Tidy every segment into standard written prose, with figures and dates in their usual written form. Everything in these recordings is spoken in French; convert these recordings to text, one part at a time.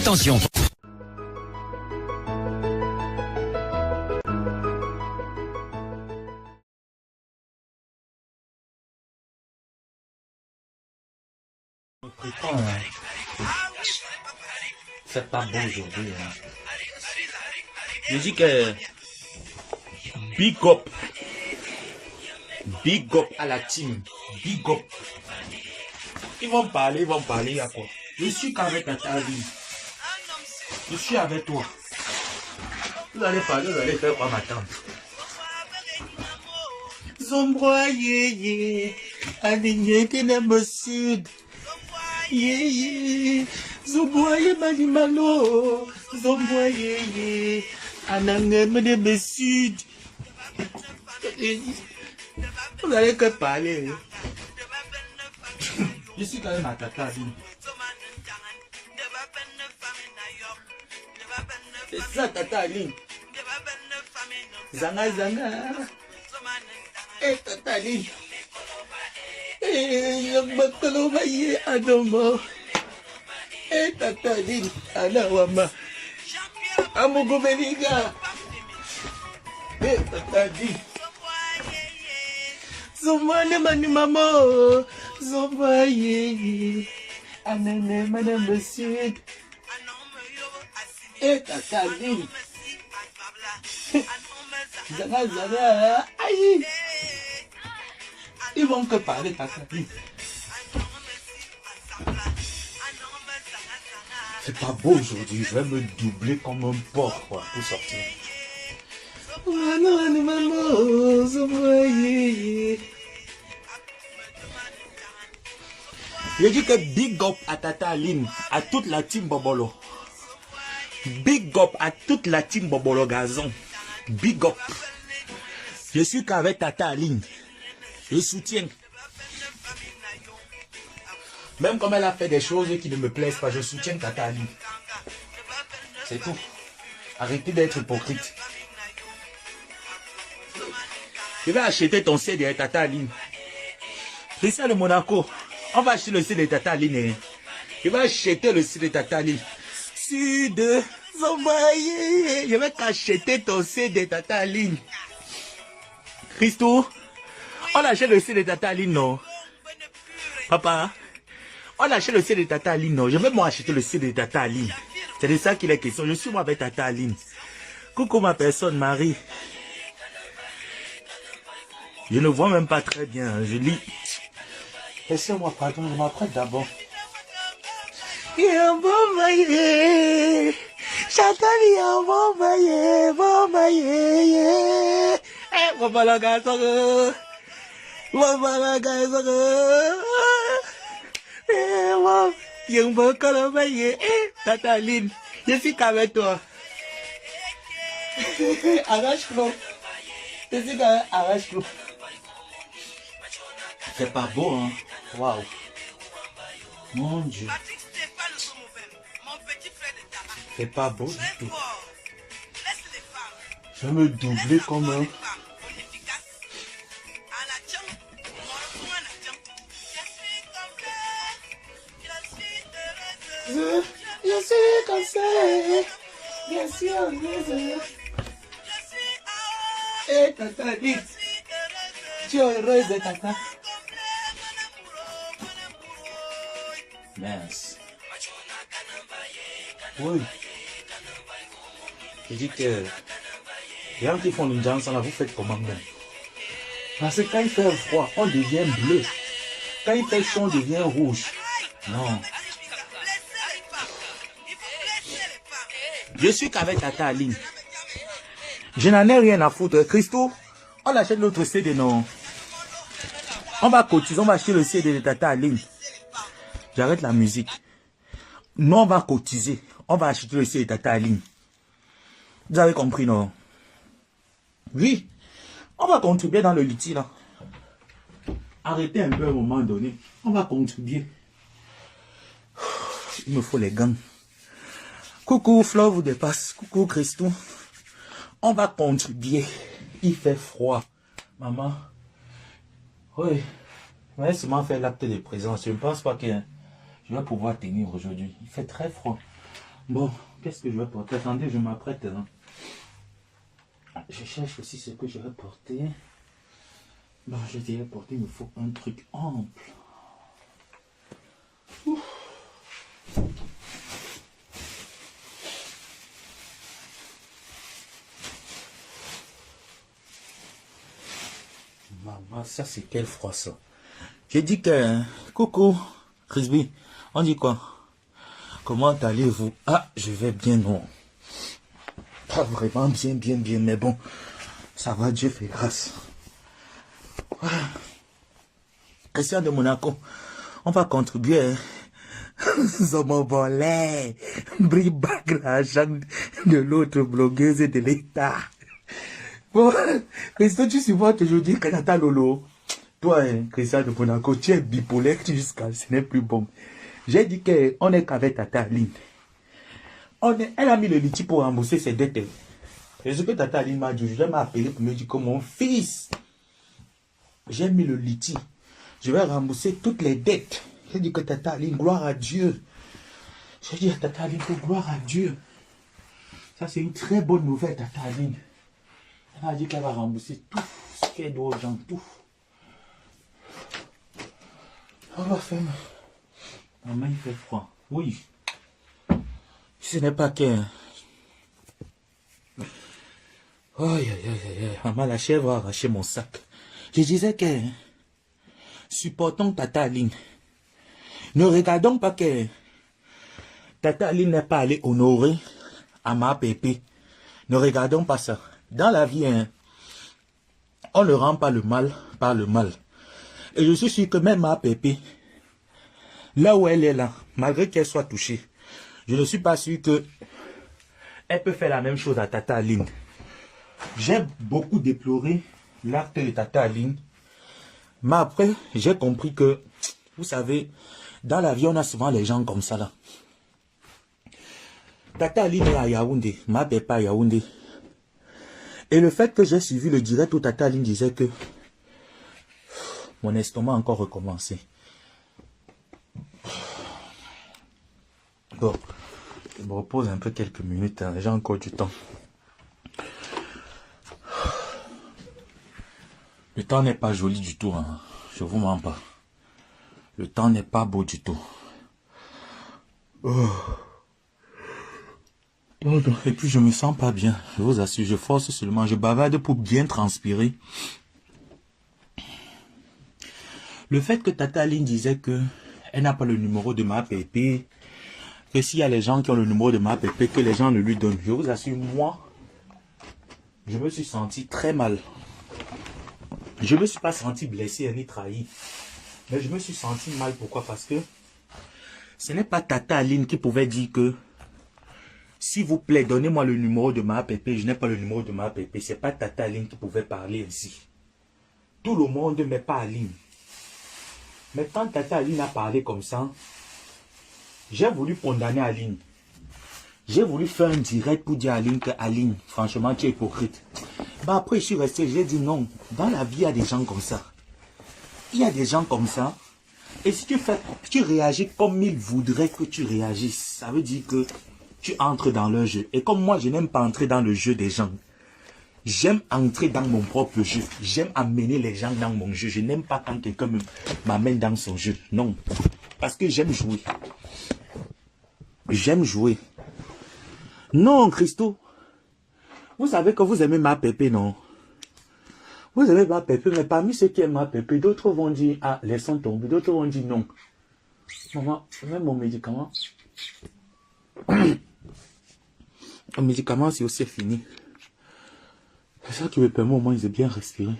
Attention. C'est pas bon aujourd'hui. Hein. Je dis que big up à la team, big up. Ils vont parler à quoi? Je suis qu'avec ta vie. Je suis avec toi. Vous allez parler, vous allez faire quoi m'attendre? Zombroyé, aligné qui n'aime sud. Zomboye manimalo, zomboye, anangem de sud. Vous allez que parler. Je suis quand même à tata. C'est ça tata Aline. Zanga. Eh tata Aline. Eh, bakalo baye adomo. Eh tata Aline, anawama. Amugo beliga. Eh tata Aline. Zomane mani mamo. Zomaye. Anane madame sud. Eh tata Aline. Zanga. Aïe. Ils vont que parler tata Aline. C'est pas beau aujourd'hui, je vais me doubler comme un porc quoi, pour sortir. Je dis que big up à tata Aline, à toute la team Bobolo. Big up à toute la team Bobolo Gazon. Big up. Je suis qu'avec tata Aline. Je soutiens. Même comme elle a fait des choses qui ne me plaisent pas, je soutiens tata Aline. C'est tout. Arrêtez d'être hypocrite. Je vais acheter ton CD de tata Aline. Christian de Monaco. On va acheter le CD de tata Aline. Je vais acheter le CD de tata Aline. Sud, Zombaye. Je vais t'acheter ton CD de tata Aline. Christo, on achète le CD de tata Aline, non? Papa, on achète le CD de tata Aline, non? Je vais moi acheter le CD de tata Aline. C'est de ça qu'il est question. Je suis moi avec tata Aline. Coucou ma personne, Marie. Je ne vois même pas très bien. Je lis. Laissez-moi, pardon, je m'apprête d'abord. Bombaye, Chantal, bombaye. Eh, bombaye. Tata Aline, je suis qu'avec toi. Arrache-le. Je suis qu'avec arrache-le. C'est pas beau, hein? Waouh. Mon Dieu. C'est pas beau du tout. Je vais me doubler comme un... Je suis comme ça. Bien sûr, Eh, tata, dis. Tu es heureuse de tata. Mince. Oui. Je dis que les gens qui font une danse là, vous faites comment même? Parce que quand il fait froid, on devient bleu. Quand il fait chaud, on devient rouge. Non. Je suis qu'avec tata Aline. Je n'en ai rien à foutre. Christo, on achète l'autre CD, non? On va cotiser, on va acheter le CD de tata Aline. J'arrête la musique. Nous, on va cotiser. On va acheter le CD de tata Aline. Vous avez compris, non? Oui. On va contribuer dans le litige, là. Arrêtez un peu à un moment donné. On va contribuer. Il me faut les gants. Coucou, Flo vous dépasse. Coucou, Christo. On va contribuer. Il fait froid. Maman. Oui. Je vais seulement faire l'acte de présence. Je ne pense pas que je vais pouvoir tenir aujourd'hui. Il fait très froid. Bon, qu'est-ce que je vais porter? Attendez, je m'apprête. Hein. Je cherche aussi ce que je vais porter. Bon, je dirais porter, il me faut un truc ample. Ouf. Maman, ça c'est quel froid ça. J'ai dit que... Coucou, Frisbee, on dit quoi? Comment allez-vous? Ah, je vais bien, non. Pas vraiment bien, mais bon, ça va, Dieu fait grâce. Christian de Monaco, on va contribuer. Zomobolé, bribac l'argent de l'autre blogueuse de l'État. Bon, Christian, tu supportes aujourd'hui Kanata Lolo. Toi, Christian de Monaco, tu es bipolaire jusqu'à ce n'est plus bon. J'ai dit qu'on est qu'avec Tata Aline. Elle a mis le litige pour rembourser ses dettes. Et ce que Tata Aline m'a dit, je l'ai appelé pour me dire que mon fils, j'ai mis le litige. Je vais rembourser toutes les dettes. J'ai dit que Tata Aline, gloire à Dieu. J'ai dit à Tata Aline que gloire à Dieu. Ça, c'est une très bonne nouvelle, Tata Aline. Elle a dit qu'elle va rembourser tout ce qu'elle doit aux gens, tout. On va faire. Maman, il fait froid. Oui. Ce n'est pas que... Aïe, aïe, aïe, aïe. Maman, la chèvre a arraché mon sac. Je disais que... Supportons Tata Aline. Ne regardons pas que... Tata Aline n'est pas allée honorer Ama Pépé. Ne regardons pas ça. Dans la vie, hein, on ne rend pas le mal par le mal. Et je suis sûr que même Ma Pépé, là où elle est là, malgré qu'elle soit touchée, je ne suis pas sûr que elle peut faire la même chose à Tata Aline. J'ai beaucoup déploré l'acte de Tata Aline. Mais après, j'ai compris que, vous savez, dans la vie, on a souvent les gens comme ça là. Tata Aline est à Yaoundé, Ma Pépé à Yaoundé. Et le fait que j'ai suivi le direct où Tata Aline disait que mon estomac a encore recommencé. Bon, je me repose un peu quelques minutes, hein, j'ai encore du temps. Le temps n'est pas joli du tout, hein. Je vous mens pas. Le temps n'est pas beau du tout. Oh. Pardon. Et puis je me sens pas bien, je vous assure, je force seulement, je bavarde pour bien transpirer. Le fait que Tata Aline disait que elle n'a pas le numéro de Ma Pépé, que s'il y a les gens qui ont le numéro de Ma Pépé, que les gens le lui donnent. Je vous assure, moi, je me suis senti très mal. Je ne me suis pas senti blessé ni trahi. Mais je me suis senti mal. Pourquoi? Parce que ce n'est pas Tata Aline qui pouvait dire que s'il vous plaît, donnez-moi le numéro de Ma Pépé. Je n'ai pas le numéro de Ma Pépé. Ce n'est pas Tata Aline qui pouvait parler ainsi. Tout le monde, mais pas Aline. Mais quand Tata Aline a parlé comme ça, j'ai voulu condamner Aline. J'ai voulu faire un direct pour dire à Aline que Aline, franchement, tu es hypocrite. Bah après, je suis resté, j'ai dit non. Dans la vie, il y a des gens comme ça. Il y a des gens comme ça. Et si tu réagis comme ils voudraient que tu réagisses, ça veut dire que tu entres dans leur jeu. Et comme moi, je n'aime pas entrer dans le jeu des gens. J'aime entrer dans mon propre jeu. J'aime amener les gens dans mon jeu. Je n'aime pas quand quelqu'un m'amène dans son jeu. Non. Parce que j'aime jouer. J'aime jouer. Non, Christo. Vous savez que vous aimez Ma Pépé, non? Vous aimez Ma Pépé, mais parmi ceux qui aiment Ma Pépé, d'autres vont dire, ah, laissons tomber. D'autres vont dire non. Maman, même mon médicament. Le médicament, c'est aussi fini. C'est ça qui me permet au moins de bien respirer.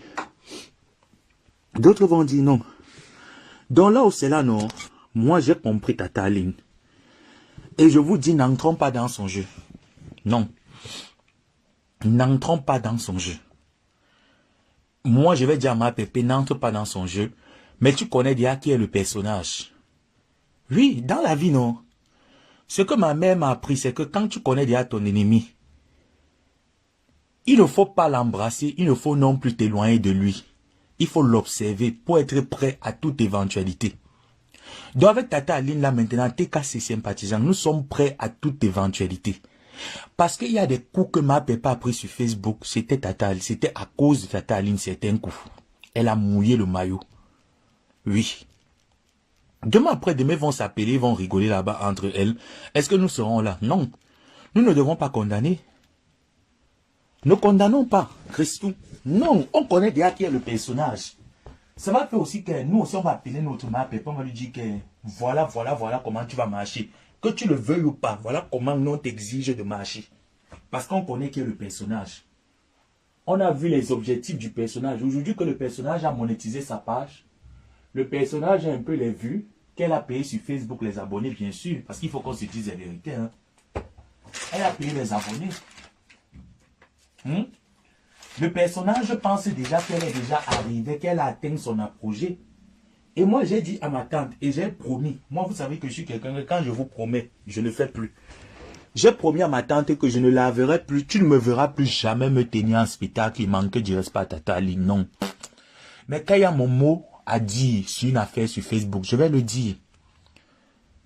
D'autres vont dire non. Donc là où c'est là, non. Moi, j'ai compris Tata Aline. Et je vous dis, n'entrons pas dans son jeu. Non. N'entrons pas dans son jeu. Moi, je vais dire à Ma Pépé, n'entre pas dans son jeu. Mais tu connais déjà qui est le personnage. Oui, dans la vie, non. Ce que ma mère m'a appris, c'est que quand tu connais déjà ton ennemi, il ne faut pas l'embrasser, il ne faut non plus t'éloigner de lui. Il faut l'observer pour être prêt à toute éventualité. Donc avec Tata Aline là maintenant, TKC sympathisants, nous sommes prêts à toute éventualité. Parce qu'il y a des coups que ma papa a pris sur Facebook, c'était Tata Aline, c'était à cause de Tata Aline, certains coups. Elle a mouillé le maillot. Oui. Demain après-demain, vont s'appeler, vont rigoler là-bas entre elles. Est-ce que nous serons là? Non. Nous ne devons pas condamner. Ne condamnons pas Christou. Non, on connaît déjà qui est le personnage. Ça va faire aussi que nous aussi, on va appeler notre mère, on va lui dire que voilà comment tu vas marcher. Que tu le veuilles ou pas, voilà comment nous on t'exige de marcher. Parce qu'on connaît qui est le personnage. On a vu les objectifs du personnage. Aujourd'hui que le personnage a monétisé sa page, le personnage a un peu les vues qu'elle a payé sur Facebook, les abonnés bien sûr, parce qu'il faut qu'on se dise la vérité. Hein. Elle a payé les abonnés. Le personnage pense déjà qu'elle est déjà arrivée, qu'elle a atteint son apogée. Et moi, j'ai dit à ma tante, et j'ai promis, moi, vous savez que je suis quelqu'un, quand je vous promets, je ne fais plus. J'ai promis à ma tante que je ne la verrai plus, tu ne me verras plus jamais me tenir en spectacle, il manque du respect à Tata Aline, non. Mais quand il y a mon mot à dire sur une affaire sur Facebook, je vais le dire.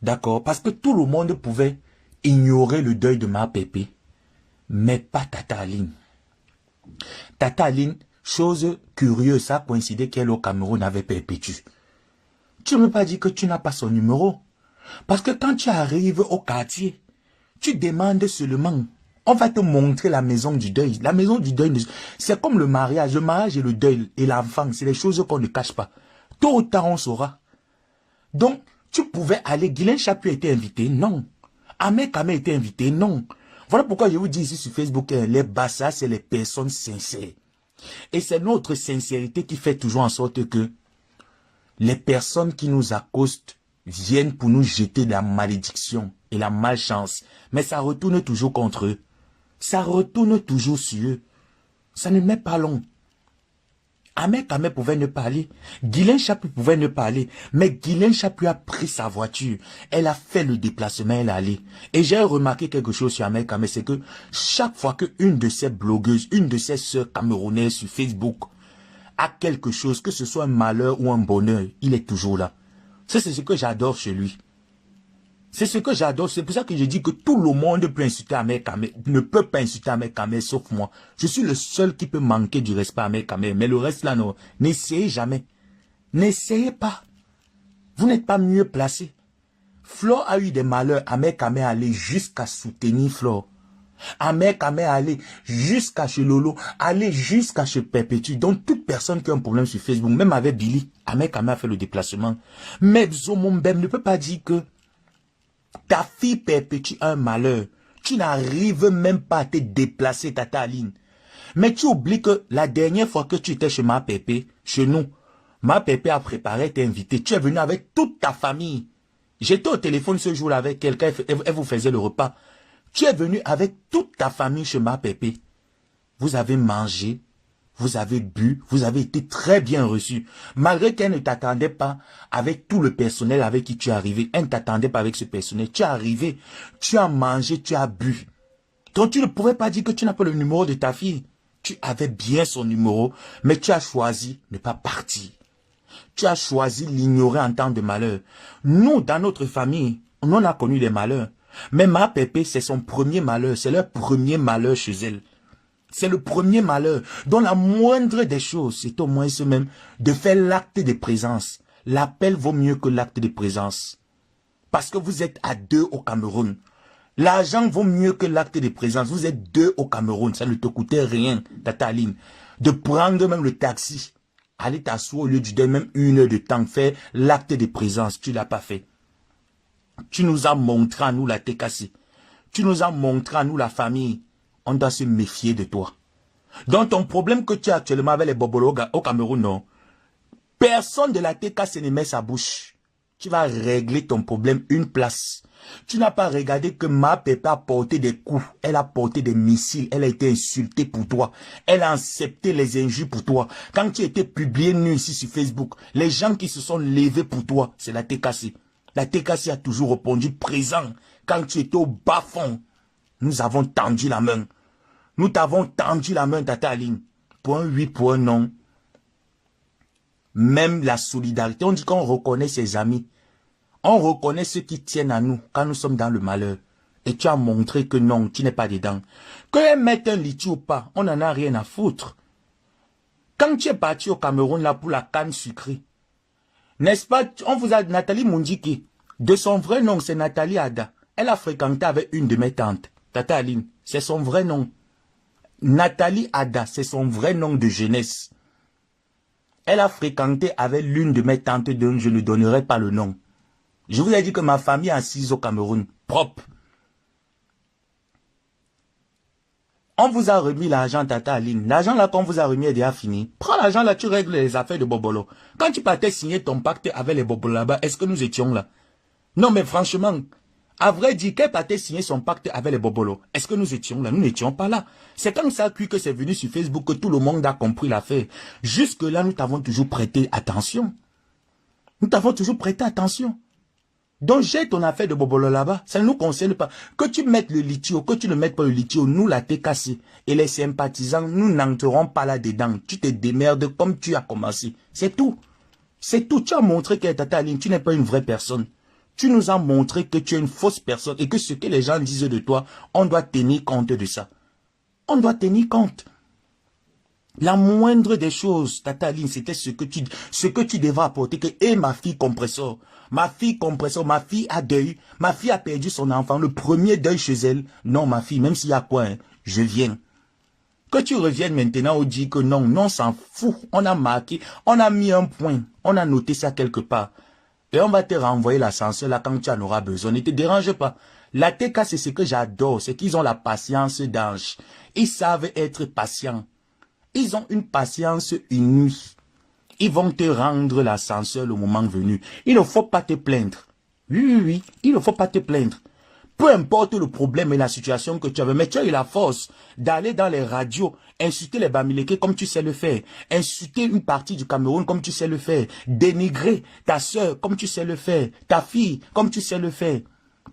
D'accord? Parce que tout le monde pouvait ignorer le deuil de ma pépé, mais pas Tata Aline. Tata Aline, chose curieuse, ça a coïncidé qu'elle au Cameroun avait perpétué. Tu ne peux pas dire que tu n'as pas son numéro. Parce que quand tu arrives au quartier, tu demandes seulement. On va te montrer la maison du deuil. La maison du deuil, c'est comme le mariage. Le mariage et le deuil et l'enfant, c'est des choses qu'on ne cache pas. Tôt ou tard, on saura. Donc, tu pouvais aller. Guylaine Chapuis était invité? Non. Ahmed Kamé était invité? Non. Voilà pourquoi je vous dis ici sur Facebook, les bassas, c'est les personnes sincères. Et c'est notre sincérité qui fait toujours en sorte que les personnes qui nous accostent viennent pour nous jeter de la malédiction et la malchance. Mais ça retourne toujours contre eux. Ça retourne toujours sur eux. Ça ne met pas long. Ahmed Kamé pouvait ne pas aller. Guylaine Chapuis pouvait ne pas aller. Mais Guylaine Chapuis a pris sa voiture. Elle a fait le déplacement, elle est allée. Et j'ai remarqué quelque chose sur Ahmed Kamé, c'est que chaque fois qu'une de ces blogueuses, une de ces sœurs camerounaises sur Facebook a quelque chose, que ce soit un malheur ou un bonheur, il est toujours là. Ça, c'est ce que j'adore chez lui. C'est ce que j'adore. C'est pour ça que je dis que tout le monde peut insulter Ahmed Kamé, ne peut pas insulter Ahmed Kamé, sauf moi. Je suis le seul qui peut manquer du respect à Ahmed Kamé. Mais le reste là, non. N'essayez jamais. N'essayez pas. Vous n'êtes pas mieux placé. Flore a eu des malheurs. Ahmed Kamé allait jusqu'à soutenir Flore. Ahmed Kamé allait jusqu'à chez Lolo, aller jusqu'à chez Perpétue. Donc toute personne qui a un problème sur Facebook, même avec Billy, Ahmed Kamé a fait le déplacement. Mais Zomombem ne peut pas dire que ta fille Perpétue a un malheur. Tu n'arrives même pas à te déplacer, Tata Aline. Mais tu oublies que la dernière fois que tu étais chez ma Pépé, chez nous, ma Pépé a préparé, t'es invité. Tu es venu avec toute ta famille. J'étais au téléphone ce jour-là avec quelqu'un, elle vous faisait le repas. Tu es venu avec toute ta famille chez ma Pépé. Vous avez mangé, vous avez bu, vous avez été très bien reçu. Malgré qu'elle ne t'attendait pas avec tout le personnel avec qui tu es arrivé. Elle ne t'attendait pas avec ce personnel. Tu es arrivé, tu as mangé, tu as bu. Donc tu ne pouvais pas dire que tu n'as pas le numéro de ta fille. Tu avais bien son numéro, mais tu as choisi de ne pas partir. Tu as choisi l'ignorer en temps de malheur. Nous, dans notre famille, on a connu des malheurs. Mais ma Pépé, c'est son premier malheur. C'est leur premier malheur chez elle. C'est le premier malheur. Dont la moindre des choses, c'est au moins ce même de faire l'acte de présence. L'appel vaut mieux que l'acte de présence. Parce que vous êtes à 2 au Cameroun. L'argent vaut mieux que l'acte de présence. Vous êtes 2 au Cameroun. Ça ne te coûtait rien, Tata Aline. De prendre même le taxi. Aller t'asseoir au lieu du deuil, même 1 heure de temps. Faire l'acte de présence. Tu ne l'as pas fait. Tu nous as montré à nous la TKC. Tu nous as montré à nous la famille. On doit se méfier de toi. Donc ton problème que tu as actuellement avec les bobolos au Cameroun, non. Personne de la TKC ne met sa bouche. Tu vas régler ton problème une place. Tu n'as pas regardé que ma Pépé a porté des coups. Elle a porté des missiles. Elle a été insultée pour toi. Elle a accepté les injures pour toi. Quand tu étais publié nu ici sur Facebook, les gens qui se sont levés pour toi, c'est la TKC. La TKC a toujours répondu présent. Quand tu étais au bas fond, nous avons tendu la main. Nous t'avons tendu la main, Tata Aline. Pour un oui, pour un non. Même la solidarité. On dit qu'on reconnaît ses amis. On reconnaît ceux qui tiennent à nous quand nous sommes dans le malheur. Et tu as montré que non, tu n'es pas dedans. Qu'elle mette un litchi ou pas, on n'en a rien à foutre. Quand tu es parti au Cameroun là pour la canne sucrée, n'est-ce pas, on vous a, Nathalie Mundiki, de son vrai nom, c'est Nathalie Ada. Elle a fréquenté avec une de mes tantes, Tata Aline, c'est son vrai nom. Nathalie Ada, c'est son vrai nom de jeunesse. Elle a fréquenté avec l'une de mes tantes dont je ne donnerai pas le nom. Je vous ai dit que ma famille est assise au Cameroun, propre. On vous a remis l'argent, Tata Aline. L'argent là qu'on vous a remis est déjà fini. Prends l'argent là, tu règles les affaires de Bobolo. Quand tu partais signer ton pacte avec les Bobolo là-bas, est-ce que nous étions là? Non mais franchement, à vrai dire, qu'elle partait signer son pacte avec les Bobolo, est-ce que nous étions là? Nous n'étions pas là. C'est quand ça a cru que c'est venu sur Facebook que tout le monde a compris l'affaire. Jusque là, nous t'avons toujours prêté attention. Nous t'avons toujours prêté attention. Donc j'ai ton affaire de Bobolo là-bas, ça ne nous concerne pas. Que tu mettes le litio, que tu ne mettes pas le litio, nous la t'es cassé. Et les sympathisants, nous n'entrerons pas là-dedans. Tu te démerdes comme tu as commencé. C'est tout. C'est tout. Tu as montré que Tata Aline, tu n'es pas une vraie personne. Tu nous as montré que tu es une fausse personne et que ce que les gens disent de toi, on doit tenir compte de ça. On doit tenir compte. La moindre des choses, Tata Aline, c'était ce que tu devras apporter. Que, et ma fille compresseur, ma fille a deuil, ma fille a perdu son enfant, le premier deuil chez elle. Non, ma fille, même s'il y a quoi, hein, je viens. Que tu reviennes maintenant, on dit que non, non, on s'en fout. On a marqué, on a mis un point, on a noté ça quelque part. Et on va te renvoyer l'ascenseur là quand tu en auras besoin. Ne te dérange pas. La TK, c'est ce que j'adore, c'est qu'ils ont la patience d'ange. Ils savent être patients. Ils ont une patience inouïe. Ils vont te rendre l'ascenseur le moment venu. Il ne faut pas te plaindre. Oui, il ne faut pas te plaindre. Peu importe le problème et la situation que tu avais, mais tu as eu la force d'aller dans les radios, insulter les Bamileke comme tu sais le faire, insulter une partie du Cameroun comme tu sais le faire, dénigrer ta soeur comme tu sais le faire, ta fille comme tu sais le faire.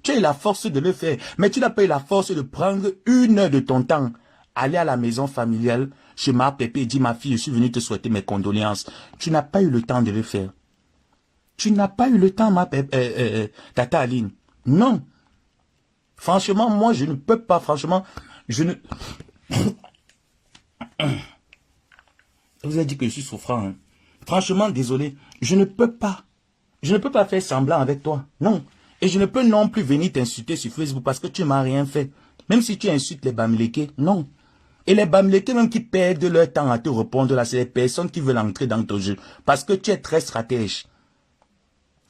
Tu as eu la force de le faire, mais tu n'as pas eu la force de prendre 1 heure de ton temps, aller à la maison familiale, chez ma pépé et dire, ma fille, je suis venu te souhaiter mes condoléances. Tu n'as pas eu le temps de le faire. Tu n'as pas eu le temps, ma pépé, Tata Aline. Non. Franchement, moi, je ne peux pas, franchement, je ne... Je vous ai dit que je suis souffrant. Hein. Franchement, désolé, je ne peux pas. Je ne peux pas faire semblant avec toi. Non. Et je ne peux non plus venir t'insulter sur Facebook parce que tu ne m'as rien fait. Même si tu insultes les Bamileke, non. Et les Bamileke même qui perdent leur temps à te répondre là, c'est les personnes qui veulent entrer dans ton jeu. Parce que tu es très stratège.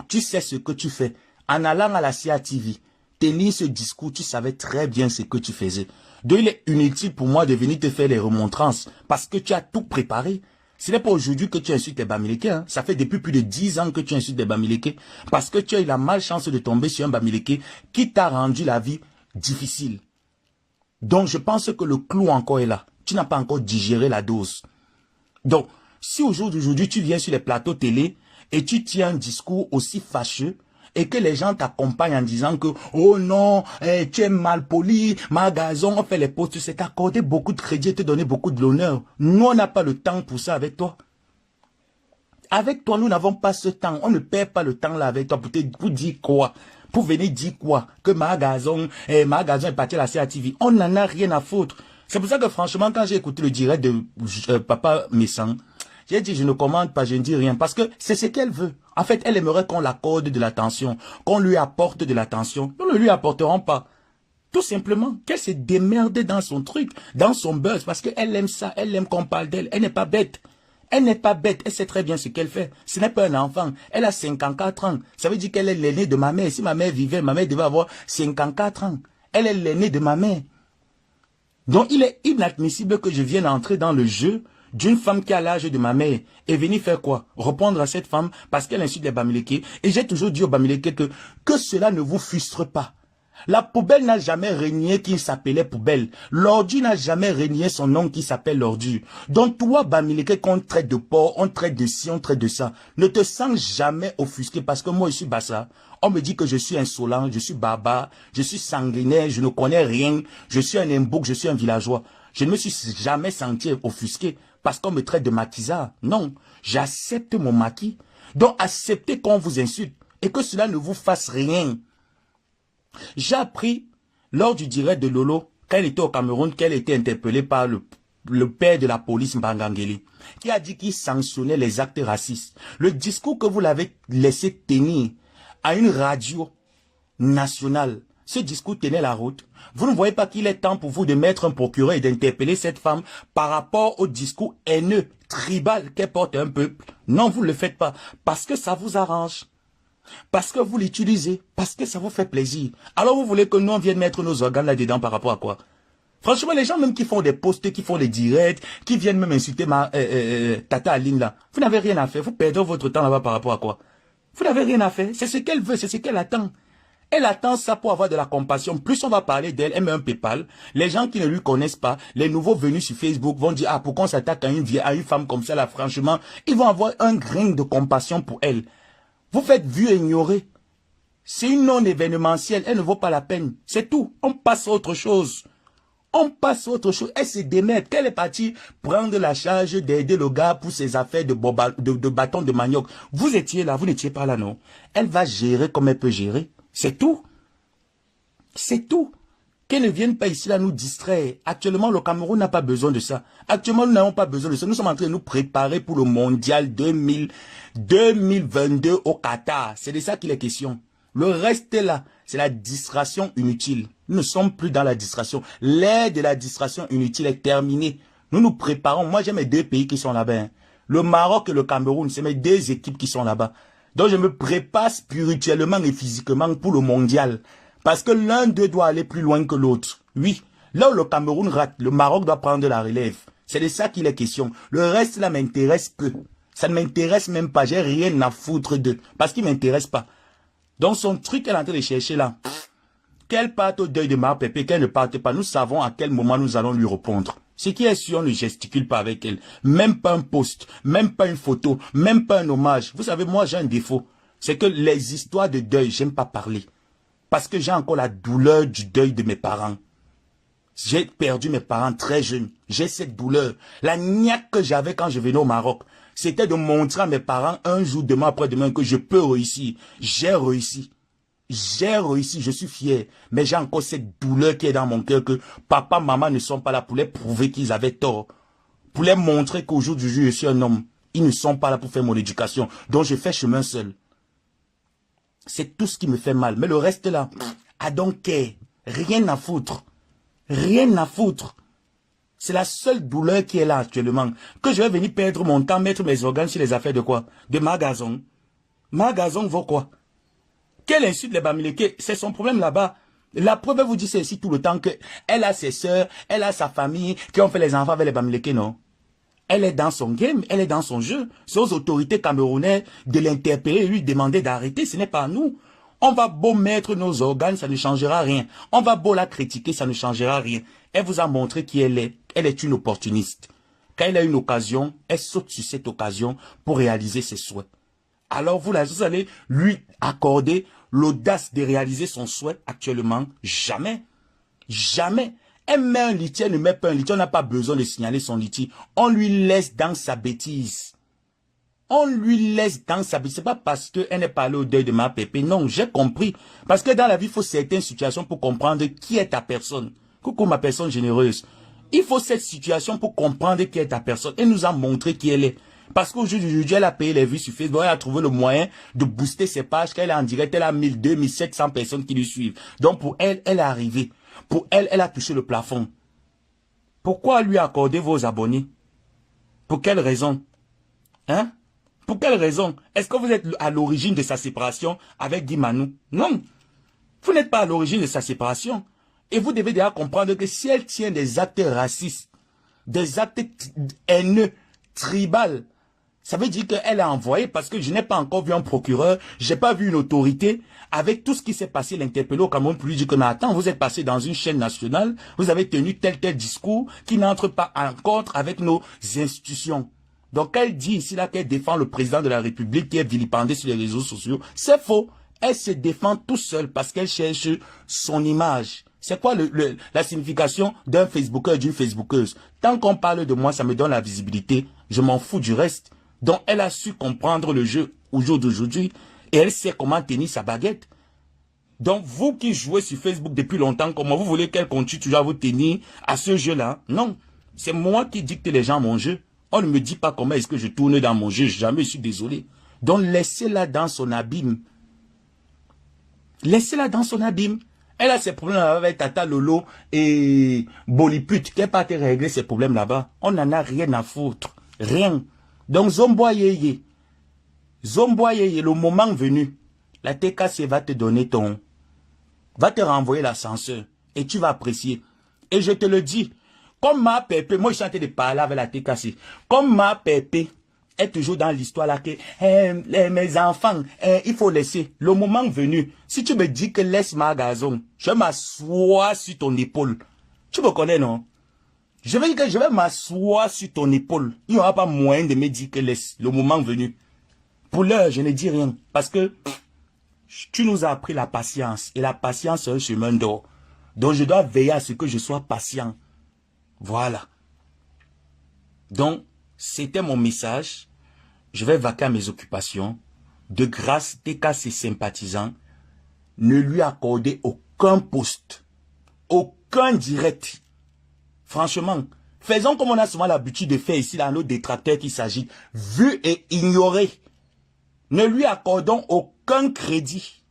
Tu sais ce que tu fais. En allant à la CIA TV, tenir ce discours, tu savais très bien ce que tu faisais. Donc il est inutile pour moi de venir te faire les remontrances. Parce que tu as tout préparé. Ce n'est pas aujourd'hui que tu insultes les Bamileke. Hein. Ça fait depuis plus de 10 ans que tu insultes les Bamileke. Parce que tu as eu la malchance de tomber sur un Bamileke qui t'a rendu la vie difficile. Donc, je pense que le clou encore est là. Tu n'as pas encore digéré la dose. Donc, si aujourd'hui, tu viens sur les plateaux télé et tu tiens un discours aussi fâcheux et que les gens t'accompagnent en disant que, oh non, tu es mal poli, Magazon, on fait les posts, c'est t'accorder beaucoup de crédit et te donner beaucoup de l'honneur. Nous, on n'a pas le temps pour ça avec toi. Avec toi, nous n'avons pas ce temps. On ne perd pas le temps là avec toi pour dire quoi? Pour venir dire quoi? Que Magazon est parti à la CATV. On n'en a rien à foutre. C'est pour ça que franchement, quand j'ai écouté le direct de Papa Messan, j'ai dit je ne commande pas, je ne dis rien. Parce que c'est ce qu'elle veut. En fait, elle aimerait qu'on l'accorde de l'attention, qu'on lui apporte de l'attention. Nous ne lui apporterons pas. Tout simplement, qu'elle se démerde dans son truc, dans son buzz. Parce qu'elle aime ça, elle aime qu'on parle d'elle. Elle n'est pas bête. Elle n'est pas bête, elle sait très bien ce qu'elle fait. Ce n'est pas un enfant. Elle a 54 ans. Ça veut dire qu'elle est l'aînée de ma mère. Si ma mère vivait, ma mère devait avoir 54 ans. Elle est l'aînée de ma mère. Donc il est inadmissible que je vienne entrer dans le jeu d'une femme qui a l'âge de ma mère et venir faire quoi? Répondre à cette femme parce qu'elle insulte les Bamileke. Et j'ai toujours dit aux Bamileke que cela ne vous frustre pas. La poubelle n'a jamais régné qui s'appelait poubelle. L'ordure n'a jamais régné son nom qui s'appelle l'ordure. Donc toi, Bamileke, qu'on traite de porc, on traite de ci, on traite de ça. Ne te sens jamais offusqué parce que moi, je suis Bassa. On me dit que je suis insolent, je suis barbare, je suis sanguinaire, je ne connais rien. Je suis un imbouk, je suis un villageois. Je ne me suis jamais senti offusqué parce qu'on me traite de maquisard. Non, j'accepte mon maquis. Donc acceptez qu'on vous insulte. et que cela ne vous fasse rien. J'ai appris lors du direct de Lolo, quand elle était au Cameroun, qu'elle était interpellée par le père de la police Mbangangeli, qui a dit qu'il sanctionnait les actes racistes. Le discours que vous l'avez laissé tenir à une radio nationale, ce discours tenait la route. Vous ne voyez pas qu'il est temps pour vous de mettre un procureur et d'interpeller cette femme par rapport au discours haineux, tribal qu'elle porte un peuple? Non, vous ne le faites pas, parce que ça vous arrange. Parce que vous l'utilisez, parce que ça vous fait plaisir. Alors vous voulez que nous on vienne mettre nos organes là-dedans par rapport à quoi? Franchement, les gens même qui font des posts, qui font des directs, qui viennent même insulter Tata Aline là, vous n'avez rien à faire, vous perdez votre temps là-bas par rapport à quoi? Vous n'avez rien à faire, c'est ce qu'elle veut, c'est ce qu'elle attend. Elle attend ça pour avoir de la compassion. Plus on va parler d'elle, elle met un PayPal. Les gens qui ne lui connaissent pas, les nouveaux venus sur Facebook vont dire, ah, pourquoi on s'attaque à une femme comme ça là, franchement, ils vont avoir un grain de compassion pour elle. Vous faites vu et ignorer. C'est une non événementielle, elle ne vaut pas la peine. C'est tout. On passe à autre chose. On passe à autre chose. Elle se démerde. Qu'elle est partie prendre la charge d'aider le gars pour ses affaires de bâton de manioc. Vous étiez là, vous n'étiez pas là, non? Elle va gérer comme elle peut gérer. C'est tout. C'est tout. Qu'elle ne vienne pas ici là nous distraire. Actuellement, le Cameroun n'a pas besoin de ça. Actuellement, nous n'avons pas besoin de ça. Nous sommes en train de nous préparer pour le mondial 2022 au Qatar. C'est de ça qu'il est question. Le reste est là. C'est la distraction inutile. Nous ne sommes plus dans la distraction. L'ère de la distraction inutile est terminée. Nous nous préparons. Moi, j'ai mes deux pays qui sont là-bas. Hein. Le Maroc et le Cameroun, c'est mes deux équipes qui sont là-bas. Donc, je me prépare spirituellement et physiquement pour le mondial. Parce que l'un d'eux doit aller plus loin que l'autre. Oui, là où le Cameroun rate, le Maroc doit prendre la relève. C'est de ça qu'il est question. Le reste, là, m'intéresse peu. Ça ne m'intéresse même pas. J'ai rien à foutre d'eux. Parce qu'il ne m'intéresse pas. Donc, son truc qu'elle est en train de chercher là, qu'elle parte au deuil de Mare-Pépé, qu'elle ne parte pas, nous savons à quel moment nous allons lui répondre. Ce qui est sûr, on ne gesticule pas avec elle. Même pas un post, même pas une photo, même pas un hommage. Vous savez, moi, j'ai un défaut. C'est que les histoires de deuil, j'aime pas parler. Parce que j'ai encore la douleur du deuil de mes parents. J'ai perdu mes parents très jeunes. J'ai cette douleur. La niaque que j'avais quand je venais au Maroc, c'était de montrer à mes parents un jour, demain après-demain, que je peux réussir. J'ai réussi. J'ai réussi, je suis fier. Mais j'ai encore cette douleur qui est dans mon cœur que papa, maman ne sont pas là pour les prouver qu'ils avaient tort. Pour les montrer qu'au jour du jour, je suis un homme. Ils ne sont pas là pour faire mon éducation. Donc je fais chemin seul. C'est tout ce qui me fait mal. Mais le reste là, I don't care. Rien à foutre. Rien à foutre. C'est la seule douleur qui est là actuellement. Que je vais venir perdre mon temps, mettre mes organes sur les affaires de quoi? De Magazon. Magazon vaut quoi? Quelle insulte les Bamileke? C'est son problème là-bas. La preuve, elle vous dit ceci tout le temps que elle a ses sœurs, elle a sa famille, qui ont fait les enfants avec les Bamileke, non? Elle est dans son game, elle est dans son jeu. C'est aux autorités camerounaises de l'interpeller et lui demander d'arrêter, ce n'est pas à nous. On va beau mettre nos organes, ça ne changera rien. On va beau la critiquer, ça ne changera rien. Elle vous a montré qui elle est. Elle est une opportuniste. Quand elle a une occasion, elle saute sur cette occasion pour réaliser ses souhaits. Alors vous allez lui accorder l'audace de réaliser son souhait actuellement? Jamais. Jamais. Elle met un litier, elle ne met pas un litier. On n'a pas besoin de signaler son litier. On lui laisse dans sa bêtise. On lui laisse dans sa bêtise. C'est pas parce qu'elle n'est pas allée au deuil de Mare-Pépé. Non, j'ai compris. Parce que dans la vie, il faut certaines situations pour comprendre qui est ta personne. Coucou ma personne généreuse. Il faut cette situation pour comprendre qui est ta personne. Elle nous a montré qui elle est. Parce qu'aujourd'hui, elle a payé les vues sur Facebook, elle a trouvé le moyen de booster ses pages, qu'elle est en direct, elle a 1200, 1700 personnes qui lui suivent. Donc pour elle, elle est arrivée. Pour elle, elle a touché le plafond. Pourquoi lui accorder vos abonnés? Pour quelle raison? Hein? Pour quelle raison? Est-ce que vous êtes à l'origine de sa séparation avec Guy Manou? Non. Vous n'êtes pas à l'origine de sa séparation. Et vous devez déjà comprendre que si elle tient des actes racistes, des actes haineux, tribal, ça veut dire qu'elle a envoyé, parce que je n'ai pas encore vu un procureur, j'ai pas vu une autorité, avec tout ce qui s'est passé, l'interpeller au Cameroun pour lui dire que, mais attends, vous êtes passé dans une chaîne nationale, vous avez tenu tel discours qui n'entre pas en contre avec nos institutions. Donc elle dit ici là qu'elle défend le président de la République qui est vilipendé sur les réseaux sociaux. C'est faux. Elle se défend tout seule parce qu'elle cherche son image. C'est quoi la signification d'un Facebooker et d'une Facebookeuse? Tant qu'on parle de moi, ça me donne la visibilité. Je m'en fous du reste. Donc, elle a su comprendre le jeu au jour d'aujourd'hui. Et elle sait comment tenir sa baguette. Donc, vous qui jouez sur Facebook depuis longtemps, comment vous voulez qu'elle continue toujours à vous tenir à ce jeu-là? Non. C'est moi qui dicte les gens mon jeu. On ne me dit pas comment est-ce que je tourne dans mon jeu. Jamais, je suis désolé. Donc, laissez-la dans son abîme. Laissez-la dans son abîme. Elle a ses problèmes avec Tata Lolo et Boliput. Qu'elle pas te régler ses problèmes là-bas. On n'en a rien à foutre. Rien. Donc, Zomboyeye. Zomboyeye, le moment venu, la TKC va te donner va te renvoyer l'ascenseur. Et tu vas apprécier. Et je te le dis, comme ma Pépé, moi je suis en train de parler avec la TKC. Comme ma Pépé est toujours dans l'histoire là que mes enfants, il faut laisser. Le moment venu, si tu me dis que laisse ma gazon, je vais m'asseoir sur ton épaule. Tu me connais, non? Je vais dire que je vais m'asseoir sur ton épaule. Il n'y aura pas moyen de me dire que laisse. Le moment venu. Pour l'heure, je ne dis rien. Parce que tu nous as appris la patience. Et la patience, c'est un chemin d'or. Donc, je dois veiller à ce que je sois patient. Voilà. Donc, c'était mon message. Je vais vaquer à mes occupations. De grâce, TK, ses sympathisants, ne lui accordez aucun poste. Aucun direct. Franchement, faisons comme on a souvent l'habitude de faire ici dans nos détracteurs qui s'agitent. Vu et ignoré. Ne lui accordons aucun crédit.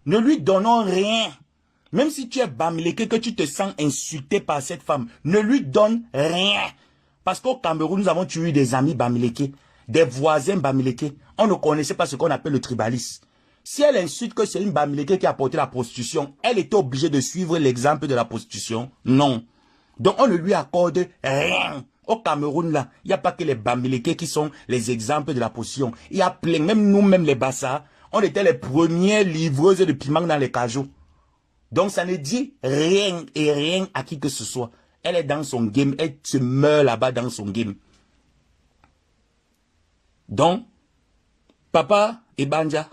Ne lui donnons rien. Même si tu es bamileke, que tu te sens insulté par cette femme, ne lui donne rien. Parce qu'au Cameroun, nous avons tué des amis bamileke, des voisins bamileke. On ne connaissait pas ce qu'on appelle le tribalisme. Si elle insulte que c'est une bamileke qui a porté la prostitution, elle était obligée de suivre l'exemple de la prostitution? Non. Donc on ne lui accorde rien. Au Cameroun, là, il n'y a pas que les bamileke qui sont les exemples de la prostitution. Il y a plein, même nous-mêmes les Bassa, on était les premières livreuses de piment dans les cajots. Donc ça ne dit rien et rien à qui que ce soit. Elle est dans son game, elle se meurt là-bas dans son game. Donc, papa et Banja,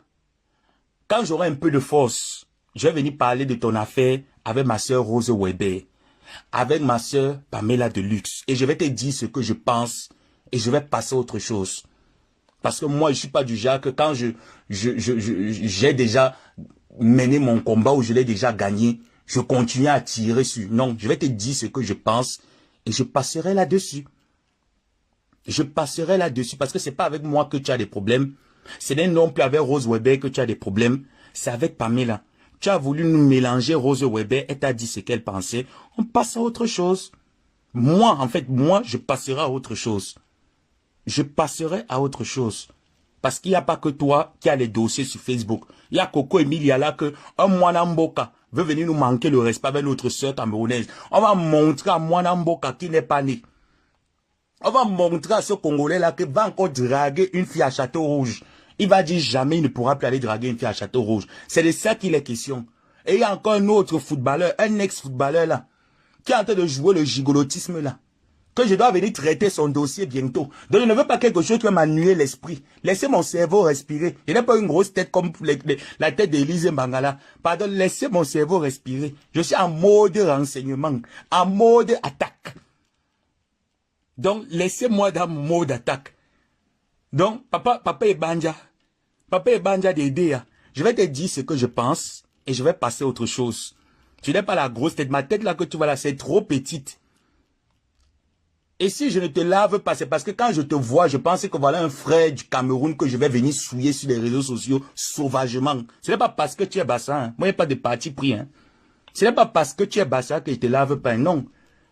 quand j'aurai un peu de force, je vais venir parler de ton affaire avec ma soeur Rose Weber, avec ma soeur Pamela Deluxe. Et je vais te dire ce que je pense et je vais passer à autre chose. Parce que moi, je ne suis pas du genre que quand j'ai déjà mené mon combat ou je l'ai déjà gagné, je continue à tirer sur. Non, je vais te dire ce que je pense et je passerai là-dessus. Je passerai là-dessus parce que c'est pas avec moi que tu as des problèmes. Ce n'est non plus avec Rose Weber que tu as des problèmes. C'est avec Pamela. Tu as voulu nous mélanger Rose Weber et t'as dit ce qu'elle pensait. On passe à autre chose. Moi, en fait, moi, je passerai à autre chose. Je passerai à autre chose. Parce qu'il n'y a pas que toi qui as les dossiers sur Facebook. Il y a Coco Emilia là que un Mwanamboka veut venir nous manquer le respect avec notre soeur camerounaise. On va montrer à Mwanamboka qui n'est pas né. On va montrer à ce Congolais là qui va encore draguer une fille à Château Rouge. Il va dire jamais il ne pourra plus aller draguer une fille à Château Rouge. C'est de ça qu'il est question. Et il y a encore un autre footballeur, un ex-footballeur là, qui est en train de jouer le gigolotisme là. Que je dois venir traiter son dossier bientôt. Donc je ne veux pas quelque chose qui va m'ennuyer l'esprit. Laissez mon cerveau respirer. Je n'ai pas une grosse tête comme la tête d'Élysée Mbangala. Pardon, laissez mon cerveau respirer. Je suis en mode renseignement, en mode attaque. Donc laissez-moi dans mon mode attaque. Donc papa et Banja d'aider. Je vais te dire ce que je pense et je vais passer à autre chose. Tu n'as pas la grosse tête. Ma tête là que tu vois là, c'est trop petite. Et si je ne te lave pas, c'est parce que quand je te vois, je pense que voilà un frère du Cameroun que je vais venir souiller sur les réseaux sociaux sauvagement. Ce n'est pas parce que tu es Bassa. Hein. Moi, il n'y a pas de parti pris. Hein. Ce n'est pas parce que tu es Bassa que je te lave pas. Non.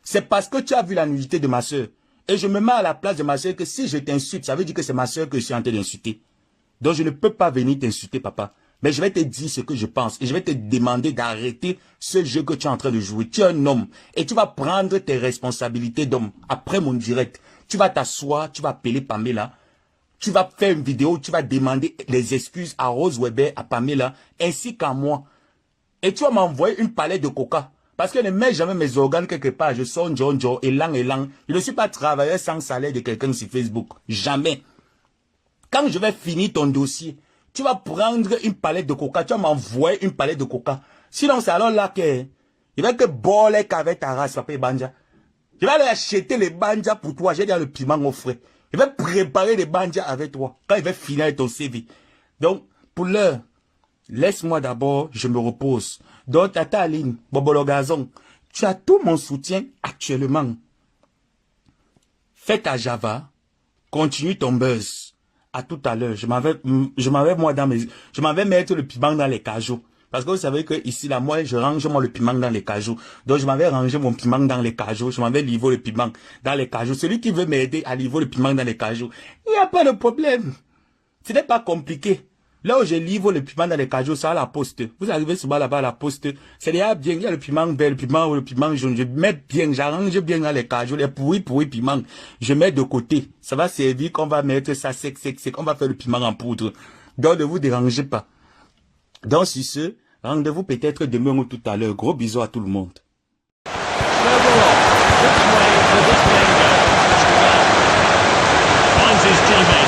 C'est parce que tu as vu la nudité de ma soeur. Et je me mets à la place de ma soeur que si je t'insulte, ça veut dire que c'est ma soeur que je suis en train d'insulter. Donc je ne peux pas venir t'insulter, papa. Mais je vais te dire ce que je pense. Et je vais te demander d'arrêter ce jeu que tu es en train de jouer. Tu es un homme. Et tu vas prendre tes responsabilités d'homme. Après mon direct, tu vas t'asseoir, tu vas appeler Pamela. Tu vas faire une vidéo, tu vas demander des excuses à Rose Weber, à Pamela, ainsi qu'à moi. Et tu vas m'envoyer une palette de coca. Parce que je ne mets jamais mes organes quelque part. Je sors John. Je ne suis pas travailleur sans salaire de quelqu'un sur Facebook. Jamais. Quand je vais finir ton dossier, tu vas prendre une palette de coca, tu vas m'envoyer une palette de coca. Sinon, c'est alors là que je vais que boler avec ta race, papa et Banja. Je vais aller acheter les Banja pour toi. J'ai déjà le piment au frais. Je vais préparer les Banja avec toi. Quand il va finir ton CV. Donc, Pour l'heure, laisse-moi d'abord, je me repose. Donc, Tata Aline, Bobolo Gazon, tu as tout mon soutien actuellement. Fais ta Java, continue ton buzz. À tout à l'heure, je m'avais mettre le piment dans les cajots. Parce que vous savez que ici, là, moi, je range le piment dans les cajots. Donc, je m'avais rangé mon piment dans les cajots. Je m'avais livré le piment dans les cajots. Celui qui veut m'aider à livrer le piment dans les cajots, il n'y a pas de problème. Ce n'est pas compliqué. Là où je livre le piment dans les cajots, c'est à la poste. Vous arrivez souvent là-bas à la poste. C'est déjà bien. Il y a le piment vert, le piment jaune. Je mets bien, j'arrange bien dans les cajots, les pourris piments. Je mets de côté. Ça va servir qu'on va mettre ça sec. On va faire le piment en poudre. Donc, ne vous dérangez pas. Donc, sur ce, rendez-vous peut-être demain ou tout à l'heure. Gros bisous à tout le monde. Finds his teammate.